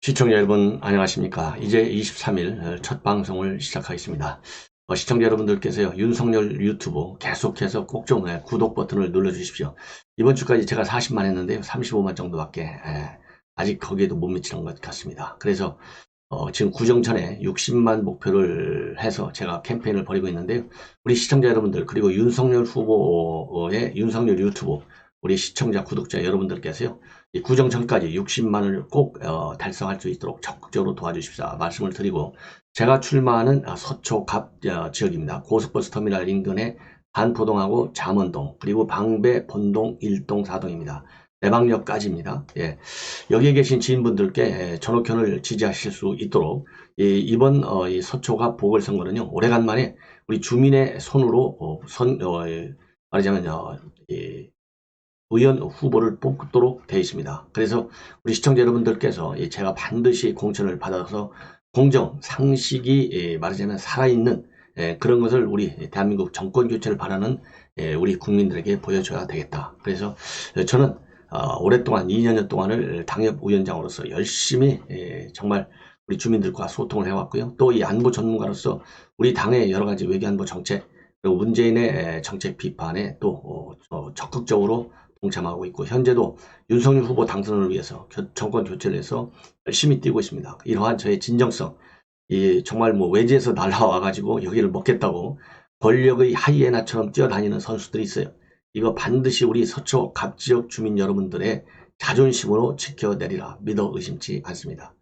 시청자 여러분 안녕하십니까. 이제 23일 첫 방송을 시작하겠습니다. 시청자 여러분들께서요, 윤석열 유튜브 계속해서 꼭 좀 구독 버튼을 눌러주십시오. 이번 주까지 제가 40만 했는데요, 35만 정도밖에 아직 거기에도 못 미치는 것 같습니다. 그래서 지금 구정천에 60만 목표를 해서 제가 캠페인을 벌이고 있는데요, 우리 시청자 여러분들, 그리고 윤석열 후보의 윤석열 유튜브 우리 시청자 구독자 여러분들께서요, 이 구정천까지 60만을 꼭 달성할 수 있도록 적극적으로 도와주십사 말씀을 드리고, 제가 출마하는 서초 갑 지역입니다. 고속버스 터미널 인근의 반포동하고 잠원동, 그리고 방배, 본동, 1동, 4동입니다. 내방역까지입니다. 예. 여기에 계신 지인분들께 전옥현을 지지하실 수 있도록 이번 이 서초갑 보궐선거는요, 오래간만에 우리 주민의 손으로 말하자면 의원 후보를 뽑도록 되어 있습니다. 그래서 우리 시청자 여러분들께서 제가 반드시 공천을 받아서 공정, 상식이 말하자면 살아있는 그런 것을 우리 대한민국 정권 교체를 바라는 우리 국민들에게 보여줘야 되겠다. 그래서 저는 오랫동안 2년여 동안을 당협위원장으로서 열심히 정말 우리 주민들과 소통을 해왔고요. 또 이 안보 전문가로서 우리 당의 여러 가지 외교안보 정책, 그리고 문재인의 정책 비판에 또 적극적으로 동참하고 있고, 현재도 윤석열 후보 당선을 위해서 정권 교체를 해서 열심히 뛰고 있습니다. 이러한 저의 진정성, 정말 뭐 외지에서 날라와 가지고 여기를 먹겠다고 권력의 하이에나처럼 뛰어다니는 선수들이 있어요. 이거 반드시 우리 서초 갑지역 주민 여러분들의 자존심으로 지켜내리라 믿어 의심치 않습니다.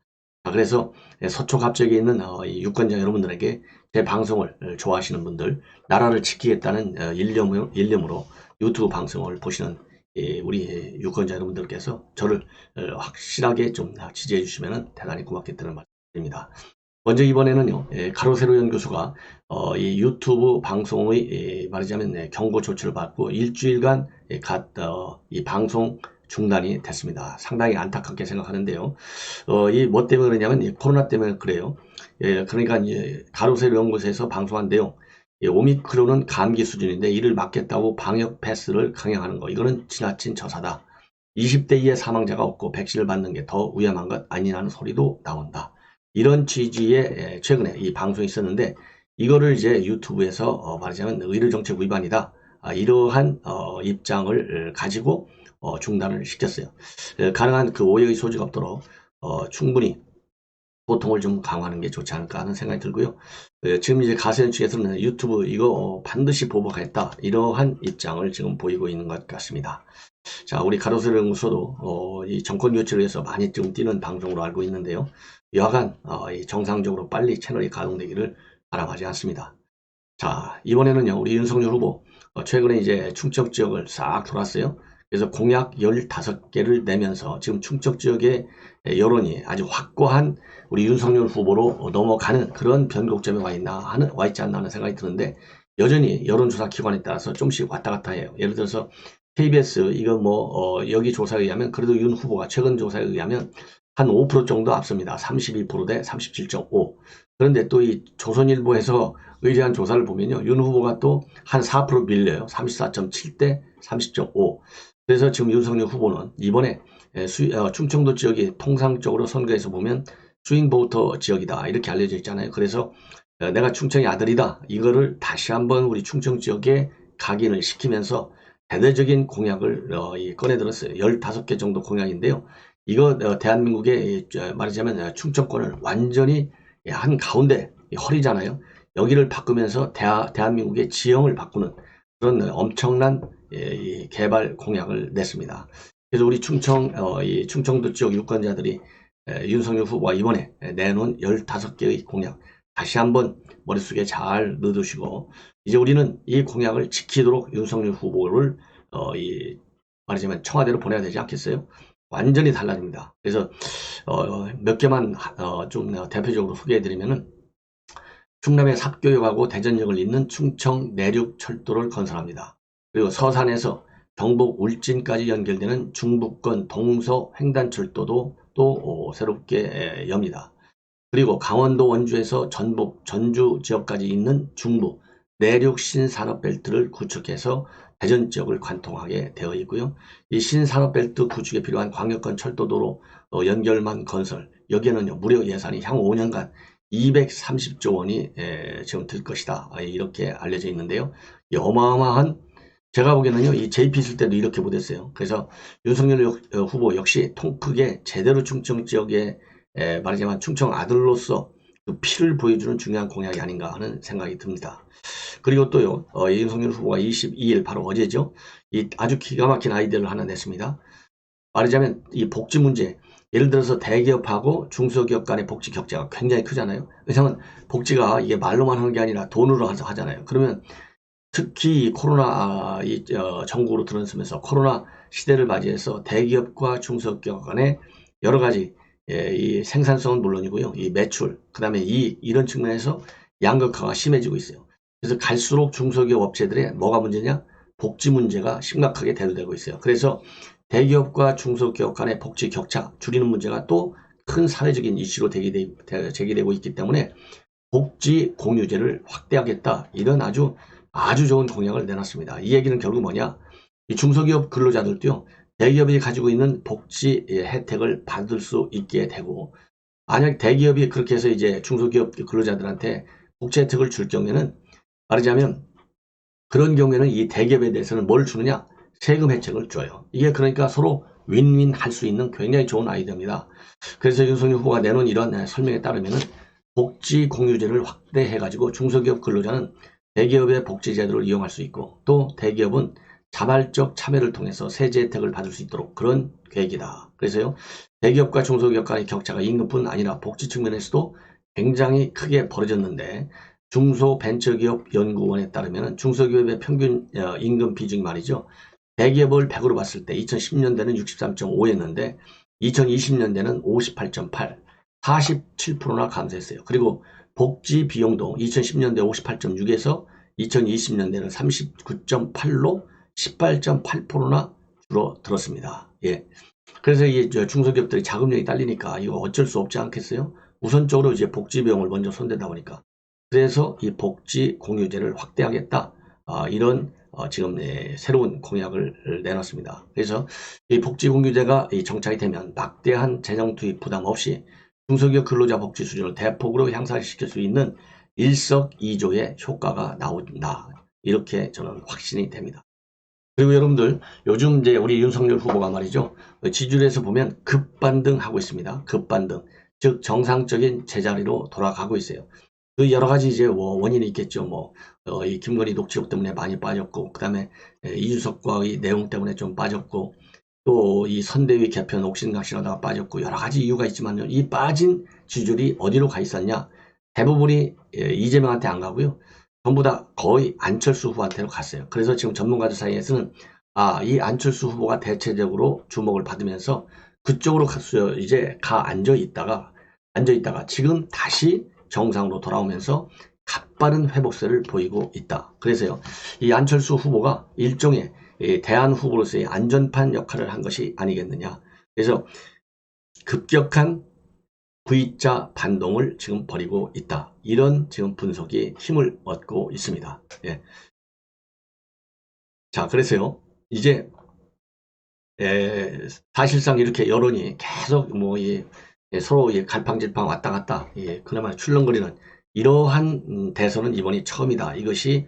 그래서 서초 갑지역에 있는 이 유권자 여러분들에게 제 방송을 좋아하시는 분들, 나라를 지키겠다는 일념으로 유튜브 방송을 보시는 우리 유권자 여러분들께서 저를 확실하게 좀 지지해 주시면 대단히 고맙겠다는 말씀드립니다. 먼저 이번에는요, 가로세로 연구소가 이 유튜브 방송의 말하자면 경고 조치를 받고 일주일간 이 방송 중단이 됐습니다. 상당히 안타깝게 생각하는데요. 이 뭐 때문에 그러냐면 이 코로나 때문에 그래요. 그러니까 가로세로 연구소에서 방송한 내용, 오미크론은 감기 수준인데 이를 막겠다고 방역 패스를 강행하는 거, 이거는 지나친 저사다. 20대 이의 사망자가 없고 백신을 받는 게 더 위험한 것 아니라는 소리도 나온다. 이런 취지의 최근에 이 방송이 있었는데, 이거를 이제 유튜브에서 말하자면 의료정책 위반이다, 이러한 입장을 가지고 중단을 시켰어요. 가능한 그 오해의 소지가 없도록 충분히 소통을 좀 강화하는 게 좋지 않을까 하는 생각이 들고요. 지금 이제 가세현 측에서는 유튜브 이거 반드시 보복하겠다, 이러한 입장을 지금 보이고 있는 것 같습니다. 자, 우리 가로세로 연구소도 이 정권 교체를 위해서 많이 좀 뛰는 방송으로 알고 있는데요, 여하간 정상적으로 빨리 채널이 가동되기를 바람하지 않습니다. 자, 이번에는요, 우리 윤석열 후보 최근에 이제 충청 지역을 싹 돌았어요. 그래서 공약 15개를 내면서 지금 충청 지역의 여론이 아주 확고한 우리 윤석열 후보로 넘어가는 그런 변곡점에 와 있지 않나 하는 생각이 드는데, 여전히 여론조사 기관에 따라서 좀씩 왔다 갔다 해요. 예를 들어서 KBS 이거 여기 조사에 의하면 그래도 윤 후보가 최근 조사에 의하면 한 5% 정도 앞섭니다. 32% 대 37.5. 그런데 또 이 조선일보에서 의뢰한 조사를 보면요, 윤 후보가 또 한 4% 밀려요. 34.7 대 30.5. 그래서 지금 윤석열 후보는 이번에 충청도 지역이 통상적으로 선거에서 보면 스윙보터 지역이다, 이렇게 알려져 있잖아요. 그래서 내가 충청의 아들이다, 이거를 다시 한번 우리 충청 지역에 각인을 시키면서 대대적인 공약을 꺼내들었어요. 15개 정도 공약인데요. 이거 대한민국의 말하자면 충청권을 완전히 한 가운데 허리잖아요. 여기를 바꾸면서 대한민국의 지형을 바꾸는 그런 엄청난 개발 공약을 냈습니다. 그래서 우리 충청도 지역 유권자들이 윤석열 후보가 이번에 내놓은 15개의 공약 다시 한번 머릿속에 잘 넣어두시고, 이제 우리는 이 공약을 지키도록 윤석열 후보를 말하자면 청와대로 보내야 되지 않겠어요? 완전히 달라집니다. 그래서 몇 개만 좀 대표적으로 소개해드리면은, 충남의 삽교역하고 대전역을 잇는 충청 내륙 철도를 건설합니다. 그리고 서산에서 경북 울진까지 연결되는 중부권 동서 횡단철도도 또 새롭게 엽니다. 그리고 강원도 원주에서 전북 전주 지역까지 있는 중부 내륙 신산업벨트를 구축해서 대전 지역을 관통하게 되어 있고요. 이 신산업벨트 구축에 필요한 광역권 철도도로 연결망 건설, 여기에는요 무려 예산이 향후 5년간 230조 원이 지금 들 것이다, 이렇게 알려져 있는데요. 이 어마어마한, 제가 보기에는요 이 JP 있을 때도 이렇게 못했어요. 그래서 윤석열 후보 역시 통크게 제대로 충청 지역에 말하자면 충청 아들로서 그 피를 보여주는 중요한 공약이 아닌가 하는 생각이 듭니다. 그리고 또요, 윤석열 후보가 22일 바로 어제죠, 이 아주 기가 막힌 아이디어를 하나 냈습니다. 말하자면 이 복지 문제, 예를 들어서 대기업하고 중소기업 간의 복지 격차가 굉장히 크잖아요. 왜냐하면 복지가 이게 말로만 하는 게 아니라 돈으로 하잖아요. 그러면 특히 코로나 전국으로 들어서면서 코로나 시대를 맞이해서 대기업과 중소기업 간의 여러 가지 이 생산성은 물론이고요, 이 매출, 그 다음에 이런 측면에서 양극화가 심해지고 있어요. 그래서 갈수록 중소기업 업체들의 뭐가 문제냐? 복지 문제가 심각하게 대두되고 있어요. 그래서 대기업과 중소기업 간의 복지 격차 줄이는 문제가 또 큰 사회적인 이슈로 제기되고 있기 때문에 복지 공유제를 확대하겠다, 이런 아주 좋은 공약을 내놨습니다. 이 얘기는 결국 뭐냐? 이 중소기업 근로자들도요, 대기업이 가지고 있는 복지 혜택을 받을 수 있게 되고, 만약 대기업이 그렇게 해서 이제 중소기업 근로자들한테 복지 혜택을 줄 경우에는, 말하자면 그런 경우에는 이 대기업에 대해서는 뭘 주느냐? 세금 혜택을 줘요. 이게 그러니까 서로 윈윈 할 수 있는 굉장히 좋은 아이디어입니다. 그래서 윤석열 후보가 내놓은 이런 설명에 따르면은 복지 공유제를 확대해가지고 중소기업 근로자는 대기업의 복지 제도를 이용할 수 있고, 또 대기업은 자발적 참여를 통해서 세제 혜택을 받을 수 있도록 그런 계획이다. 그래서요, 대기업과 중소기업 간의 격차가 임금뿐 아니라 복지 측면에서도 굉장히 크게 벌어졌는데, 중소벤처기업 연구원에 따르면 중소기업의 평균 임금 비중이 말이죠, 대기업을 100으로 봤을 때 2010년대는 63.5였는데 2020년대는 58.8, 47%나 감소했어요. 그리고 복지 비용도 2010년대 58.6에서 2020년대는 39.8로 18.8%나 줄어들었습니다. 예. 그래서 이 중소기업들이 자금력이 딸리니까 이거 어쩔 수 없지 않겠어요? 우선적으로 이제 복지 비용을 먼저 손대다 보니까. 그래서 이 복지 공유제를 확대하겠다, 이런 지금 새로운 공약을 내놨습니다. 그래서 이 복지 공유제가 정착이 되면 막대한 재정 투입 부담 없이 중소기업 근로자 복지 수준을 대폭으로 향상시킬 수 있는 일석이조의 효과가 나온다, 이렇게 저는 확신이 됩니다. 그리고 여러분들, 요즘 이제 우리 윤석열 후보가 말이죠, 지지율에서 보면 급반등하고 있습니다. 급반등, 즉 정상적인 제자리로 돌아가고 있어요. 그 여러 가지 이제 원인이 있겠죠. 이 김건희 녹취록 때문에 많이 빠졌고, 그 다음에 이준석과의 내용 때문에 좀 빠졌고, 또 이 선대위 개편 옥신각신하다가 빠졌고, 여러 가지 이유가 있지만요, 이 빠진 지지율이 어디로 가 있었냐? 대부분이 이재명한테 안 가고요, 전부 다 거의 안철수 후보한테로 갔어요. 그래서 지금 전문가들 사이에서는 이 안철수 후보가 대체적으로 주목을 받으면서 그쪽으로 이제 앉아 있다가 지금 다시 정상으로 돌아오면서 가빠른 회복세를 보이고 있다. 그래서요, 이 안철수 후보가 일종의 대안 후보로서의 안전판 역할을 한 것이 아니겠느냐. 그래서 급격한 V자 반동을 지금 벌이고 있다, 이런 지금 분석이 힘을 얻고 있습니다. 예. 자, 그래서요, 이제 사실상 이렇게 여론이 계속 서로 갈팡질팡 왔다 갔다, 그나마 출렁거리는 이러한 대선은 이번이 처음이다. 이것이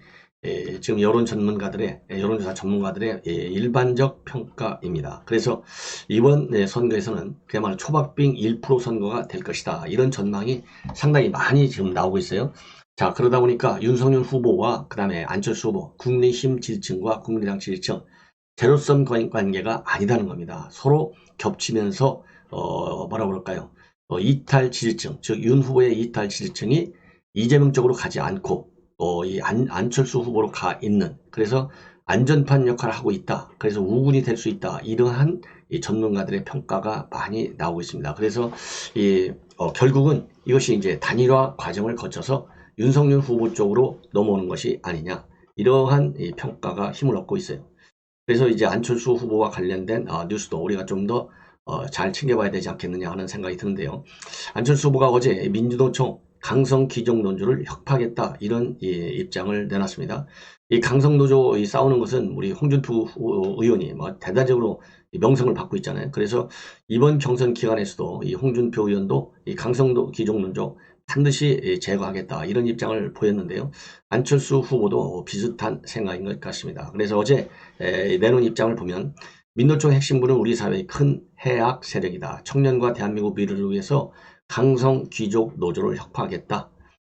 지금 여론조사 전문가들의 일반적 평가입니다. 그래서 이번 선거에서는 그야말로 초박빙 1% 선거가 될 것이다, 이런 전망이 상당히 많이 지금 나오고 있어요. 자, 그러다 보니까 윤석열 후보와 그 다음에 안철수 후보, 국민의힘 지지층과 국민의당 지지층, 제로섬 관계가 아니다는 겁니다. 서로 겹치면서 뭐라 그럴까요? 이탈 지지층, 즉 윤 후보의 이탈 지지층이 이재명 쪽으로 가지 않고 이 안철수 후보로 가 있는, 그래서 안전판 역할을 하고 있다, 그래서 우군이 될 수 있다, 이러한 이 전문가들의 평가가 많이 나오고 있습니다. 그래서 결국은 이것이 이제 단일화 과정을 거쳐서 윤석열 후보 쪽으로 넘어오는 것이 아니냐, 이러한 이 평가가 힘을 얻고 있어요. 그래서 이제 안철수 후보와 관련된 뉴스도 우리가 좀 더 잘 챙겨봐야 되지 않겠느냐 하는 생각이 드는데요. 안철수 후보가 어제 민주노총 강성 귀족 노조를 혁파하겠다 이런 입장을 내놨습니다. 이 강성 노조 싸우는 것은 우리 홍준표 의원이 뭐 대대적으로 명성을 받고 있잖아요. 그래서 이번 경선 기간에서도 이 홍준표 의원도 이 강성 귀족 노조 반드시 제거하겠다 이런 입장을 보였는데요. 안철수 후보도 비슷한 생각인 것 같습니다. 그래서 어제 내놓은 입장을 보면 민노총 핵심부는 우리 사회의 큰 해악 세력이다. 청년과 대한민국 미래를 위해서 강성 귀족 노조를 혁파하겠다.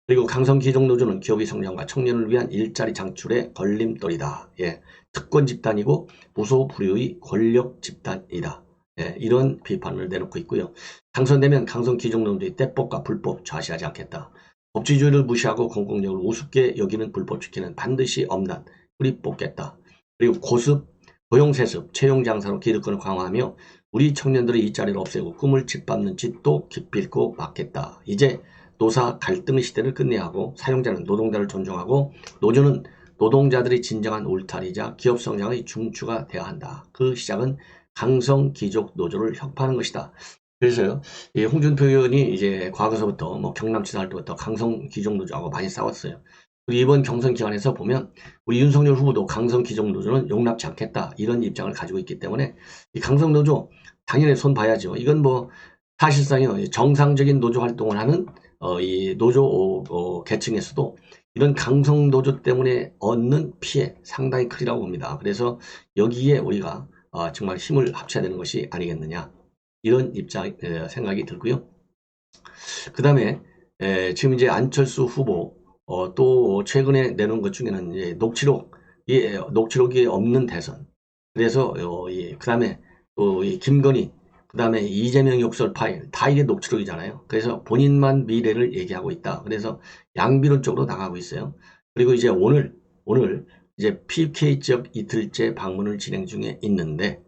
그리고 강성 귀족 노조는 기업의 성장과 청년을 위한 일자리 창출의 걸림돌이다. 예, 특권 집단이고 무소불위의 권력 집단이다. 예, 이런 비판을 내놓고 있고요. 당선되면 강성 귀족 노조의 때법과 불법 좌시하지 않겠다. 법치주의를 무시하고 공공력을 우습게 여기는 불법 주기는 반드시 엄단 뿌리뽑겠다. 그리고 고습, 고용세습, 채용장사로 기득권을 강화하며 우리 청년들의 일자리를 없애고 꿈을 짓밟는 짓도 기필코 막겠다. 이제 노사 갈등의 시대를 끝내야 하고 사용자는 노동자를 존중하고 노조는 노동자들의 진정한 울타리자 기업 성장의 중추가 되어야 한다. 그 시작은 강성 귀족 노조를 혁파하는 것이다. 그래서요, 이 홍준표 의원이 이제 과거서부터 뭐 경남지사 할 때부터 강성 귀족 노조하고 많이 싸웠어요. 그리고 이번 경선 기간에서 보면 우리 윤석열 후보도 강성 귀족 노조는 용납치 않겠다 이런 입장을 가지고 있기 때문에 이 강성 노조 당연히 손 봐야죠. 이건 뭐 사실상요 정상적인 노조 활동을 하는 이 노조 계층에서도 이런 강성 노조 때문에 얻는 피해 상당히 크리라고 봅니다. 그래서 여기에 우리가 정말 힘을 합쳐야 되는 것이 아니겠느냐 이런 입장 생각이 들고요. 그 다음에 지금 이제 안철수 후보 또 최근에 내놓은 것 중에는 이제 녹취록이 없는 대선. 그래서 그 다음에 또 이 김건희, 그 다음에 이재명 욕설 파일 다 이게 녹취록이잖아요. 그래서 본인만 미래를 얘기하고 있다. 그래서 양비론 쪽으로 나가고 있어요. 그리고 이제 오늘 이제 PK 지역 이틀째 방문을 진행 중에 있는데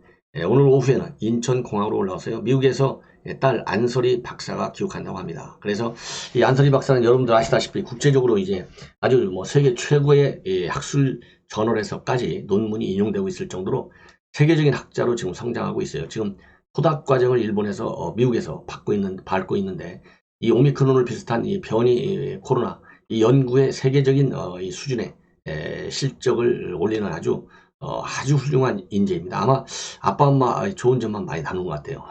오늘 오후에는 인천공항으로 올라와서요. 미국에서 딸 안설이 박사가 귀국한다고 합니다. 그래서 이 안설이 박사는 여러분들 아시다시피 국제적으로 이제 아주 뭐 세계 최고의 학술 저널에서까지 논문이 인용되고 있을 정도로 세계적인 학자로 지금 성장하고 있어요. 지금 포닥 과정을 일본에서 미국에서 밟고 있는데 이 오미크론을 비슷한 이 변이 코로나 이 연구의 세계적인 이 수준의 실적을 올리는 아주 훌륭한 인재입니다. 아마 아빠 엄마 좋은 점만 많이 나눈 것 같아요.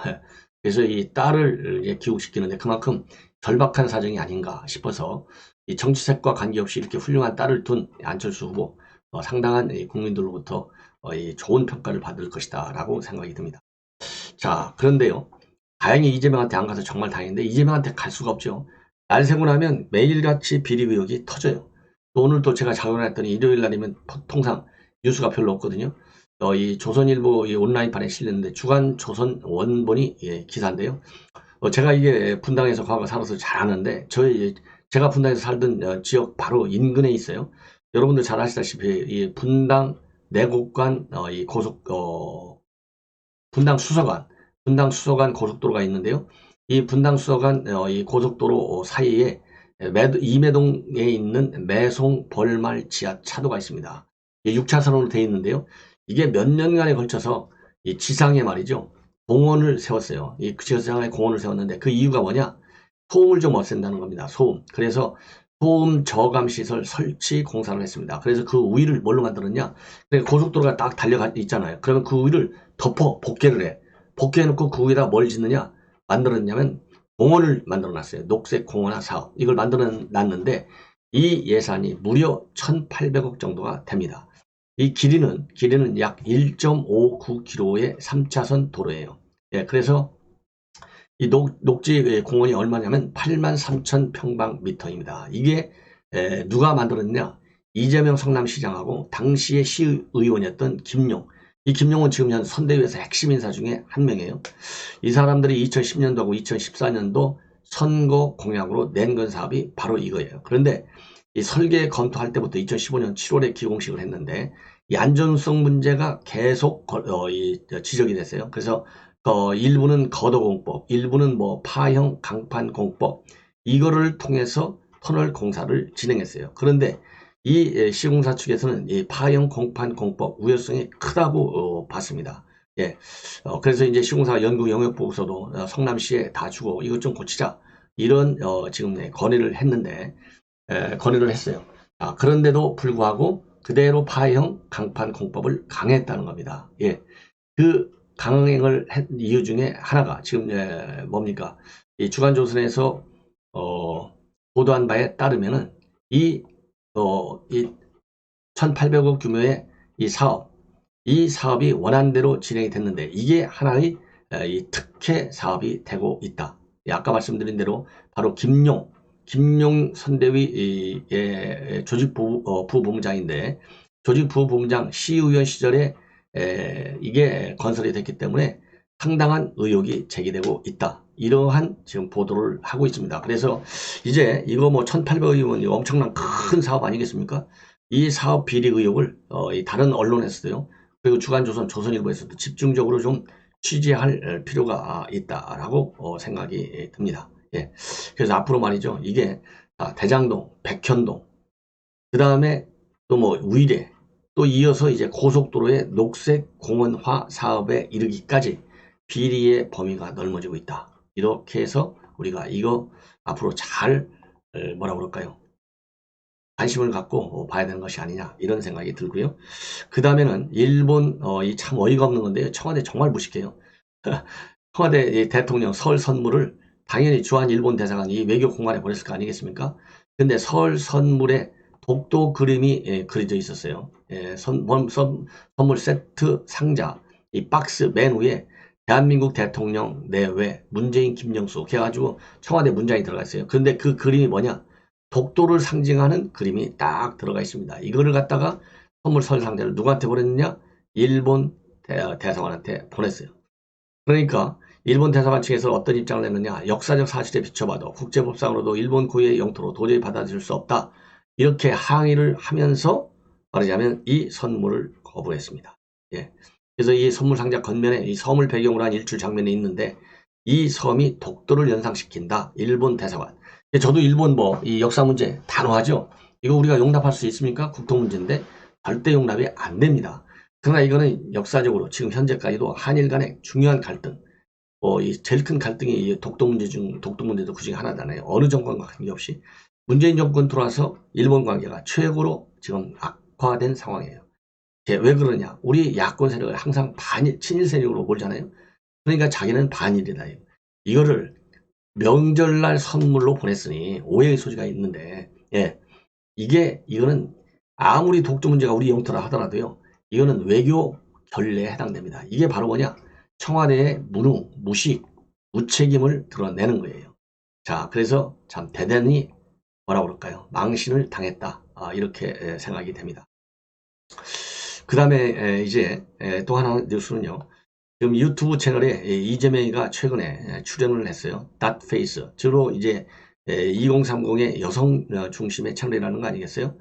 그래서 이 딸을 기국시키는데 그만큼 절박한 사정이 아닌가 싶어서 이 정치색과 관계없이 이렇게 훌륭한 딸을 둔 안철수 후보 상당한 국민들로부터 좋은 평가를 받을 것이다 라고 생각이 듭니다. 자, 그런데요. 다행히 이재명한테 안 가서 정말 다행인데 이재명한테 갈 수가 없죠. 날 새고 나면 매일같이 비리 의혹이 터져요. 또 오늘 또 제가 작업을 했더니 일요일 날이면 통상 뉴스가 별로 없거든요. 이 조선일보 온라인판에 실렸는데 주간 조선 원본이 기사인데요. 제가 이게 분당에서 과거 살아서 잘 아는데 제가 분당에서 살던 지역 바로 인근에 있어요. 여러분들 잘 아시다시피 이 분당 내곡간 이 분당 수서간 고속도로가 있는데요. 이 분당 수서간 이 고속도로 사이에 이매동에 있는 매송 벌말 지하차도가 있습니다. 6차선으로 되어 있는데요. 이게 몇 년간에 걸쳐서 이 지상에 말이죠. 공원을 세웠어요. 이 지상에 공원을 세웠는데 그 이유가 뭐냐? 소음을 좀 없앤다는 겁니다. 소음. 그래서 소음 저감 시설 설치 공사를 했습니다. 그래서 그 위를 뭘로 만들었냐? 고속도로가 딱 달려가 있잖아요. 그러면 그 위를 덮어 복개를 해. 복개해놓고 그 위에다 뭘 짓느냐? 만들었냐면 공원을 만들어놨어요. 녹색 공원화 사업. 이걸 만들어놨는데 이 예산이 무려 1,800억 정도가 됩니다. 이 길이는 약 1.59km의 3차선 도로예요. 예, 그래서 이 녹지 공원이 얼마냐면 83,000평방미터입니다. 이게 누가 만들었냐? 이재명 성남시장하고 당시의 시의원이었던 김용. 이 김용은 지금 현 선대위에서 핵심 인사 중에 한 명이에요. 이 사람들이 2010년도하고 2014년도 선거 공약으로 낸 건 사업이 바로 이거예요. 그런데 이 설계 검토할 때부터 2015년 7월에 기공식을 했는데 이 안전성 문제가 계속 지적이 됐어요. 그래서 일부는 거도공법, 일부는 뭐 파형 강판공법 이거를 통해서 터널 공사를 진행했어요. 그런데 이 시공사 측에서는 이 파형 공판공법 우려성이 크다고 봤습니다. 예, 그래서 이제 시공사가 연구 영역 보고서도 성남시에 다 주고 이것 좀 고치자. 이런 지금 건의를 했는데 건의를 했어요. 그런데도 불구하고 그대로 파형 강판 공법을 강행했다는 겁니다. 예, 그 강행을 한 이유 중에 하나가 지금 뭡니까? 이 주간조선에서 보도한 바에 따르면은 이 1,800억 규모의 이 사업이 원안대로 진행이 됐는데 이게 하나의 이 특혜 사업이 되고 있다. 아까 말씀드린 대로 바로 김용 선대위 부부본부장인데 조직부부본부장 시의원 시절에 이게 건설이 됐기 때문에 상당한 의혹이 제기되고 있다. 이러한 지금 보도를 하고 있습니다. 그래서 이제 이거 뭐 1,800억 원이 엄청난 큰 사업 아니겠습니까? 이 사업 비리 의혹을 다른 언론에서도요. 그리고 주간조선, 조선일보에서도 집중적으로 좀 취재할 필요가 있다라고 생각이 듭니다. 예. 그래서 앞으로 말이죠. 이게 대장동, 백현동, 그 다음에 또 뭐 위례, 또 이어서 이제 고속도로의 녹색 공원화 사업에 이르기까지 비리의 범위가 넓어지고 있다. 이렇게 해서 우리가 이거 앞으로 잘 뭐라 그럴까요? 관심을 갖고 봐야 되는 것이 아니냐 이런 생각이 들고요. 그 다음에는 일본 이 참 어이가 없는 건데요. 청와대 정말 무식해요. 청와대 대통령 설 선물을 당연히 주한 일본 대사관이 외교 공간에 보냈을 거 아니겠습니까? 근데 설 선물에 독도 그림이 그려져 있었어요. 선물 세트 상자 이 박스 맨 위에 대한민국 대통령 내외 문재인 김영수 해가지고 청와대 문장이 들어가 있어요. 그런데 그 그림이 뭐냐? 독도를 상징하는 그림이 딱 들어가 있습니다. 이거를 갖다가 선물 설 상자를 누구한테 보냈느냐? 일본 대사관한테 보냈어요. 그러니까 일본 대사관 측에서 어떤 입장을 냈느냐? 역사적 사실에 비춰봐도 국제법상으로도 일본 고유의 영토로 도저히 받아들일 수 없다. 이렇게 항의를 하면서 말하자면 이 선물을 거부했습니다. 예. 그래서 이 선물 상자 겉면에 이 섬을 배경으로 한 일출 장면이 있는데 이 섬이 독도를 연상시킨다. 일본 대사관. 저도 일본 이 역사 문제 단호하죠. 이거 우리가 용납할 수 있습니까? 국통 문제인데 절대 용납이 안 됩니다. 그러나 이거는 역사적으로 지금 현재까지도 한일 간의 중요한 갈등, 이 제일 큰 갈등이 이 독도 문제도 그중에 하나잖아요. 어느 정권과 관계없이 문재인 정권 들어와서 일본 관계가 최고로 지금 악화된 상황이에요. 왜 그러냐? 우리 야권 세력을 항상 친일 세력으로 몰잖아요. 그러니까 자기는 반일이다. 이거를 명절날 선물로 보냈으니 오해의 소지가 있는데, 예, 이거는 아무리 독도 문제가 우리 영토라 하더라도요, 이거는 외교 결례에 해당됩니다. 이게 바로 뭐냐? 청와대의 무능, 무식, 무책임을 드러내는 거예요. 자, 그래서 참 대단히 뭐라 그럴까요? 망신을 당했다. 이렇게 생각이 됩니다. 그 다음에 이제 또 하나 뉴스는요. 지금 유튜브 채널에 이재명이가 최근에 출연을 했어요. 닷페이스. 주로 이제 2030의 여성 중심의 채널이라는 거 아니겠어요?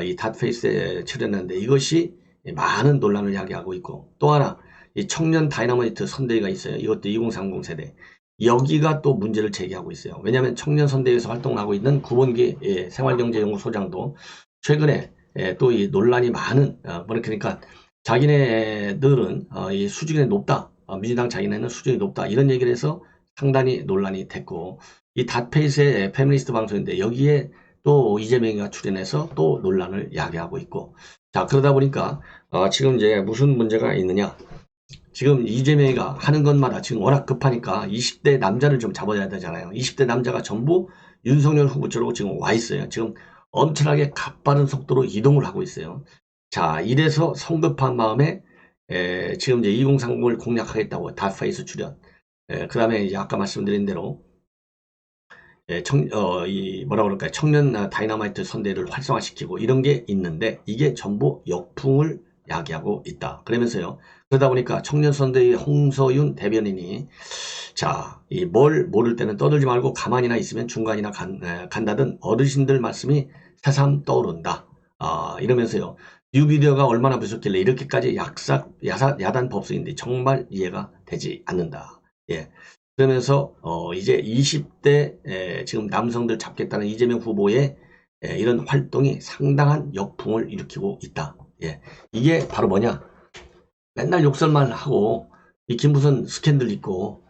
이 닷페이스에 출연했는데 이것이 많은 논란을 야기하고 있고 또 하나 이 청년 다이너마이트 선대위가 있어요. 이것도 2030 세대. 여기가 또 문제를 제기하고 있어요. 왜냐하면 청년 선대위에서 활동하고 있는 구본기 생활경제연구소장도 최근에 또 이 논란이 많은 그러니까 자기네들은 이 수준이 높다. 민주당 자기네는 수준이 높다. 이런 얘기를 해서 상당히 논란이 됐고 이 닷페이스의 페미니스트 방송인데 여기에 또 이재명이가 출연해서 또 논란을 야기하고 있고 자 그러다 보니까 지금 이제 무슨 문제가 있느냐 지금 이재명이가 하는 것마다 지금 워낙 급하니까 20대 남자를 좀 잡아야 되잖아요. 20대 남자가 전부 윤석열 후보 쪽으로 지금 와 있어요. 지금 엄청나게 가빠른 속도로 이동을 하고 있어요. 자, 이래서 성급한 마음에 지금 이제 2030을 공략하겠다고 닷페이스 출연. 그 다음에 이제 아까 말씀드린 대로 뭐라 그럴까요? 청년 다이너마이트 선대를 활성화시키고 이런 게 있는데 이게 전부 역풍을 야기하고 있다. 그러면서요. 그러다 보니까 청년 선대의 홍서윤 대변인이 자, 뭘 모를 때는 떠들지 말고 가만히나 있으면 중간이나 간다던 어르신들 말씀이 새삼 떠오른다. 이러면서요. 뉴미디어가 얼마나 부족길래 이렇게까지 야단 법석인데 정말 이해가 되지 않는다. 예. 그러면서 이제 20대 지금 남성들 잡겠다는 이재명 후보의 이런 활동이 상당한 역풍을 일으키고 있다. 예. 이게 바로 뭐냐? 맨날 욕설만 하고 이 김부선 스캔들 있고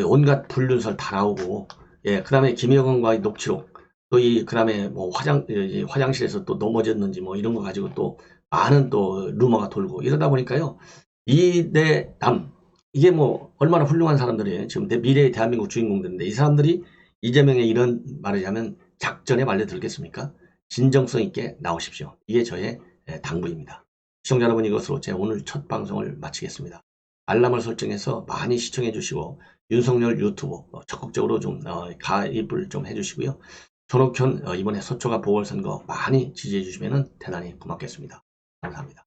온갖 불륜설 다 나오고 예, 그 다음에 김영건과의 녹취록, 또 그 다음에 뭐 화장실에서 또 넘어졌는지 뭐 이런 거 가지고 또 많은 또 루머가 돌고 이러다 보니까요. 이대남, 이게 뭐 얼마나 훌륭한 사람들이에요. 지금 미래의 대한민국 주인공들인데 이 사람들이 이재명의 이런 말하자면 작전에 말려들겠습니까? 진정성 있게 나오십시오. 이게 저의 당부입니다. 시청자 여러분, 이것으로 제 오늘 첫 방송을 마치겠습니다. 알람을 설정해서 많이 시청해 주시고 윤석열 유튜브 적극적으로 좀 가입을 좀 해주시고요. 손옥현 이번에 서초가 보궐선거 많이 지지해 주시면 대단히 고맙겠습니다. 감사합니다.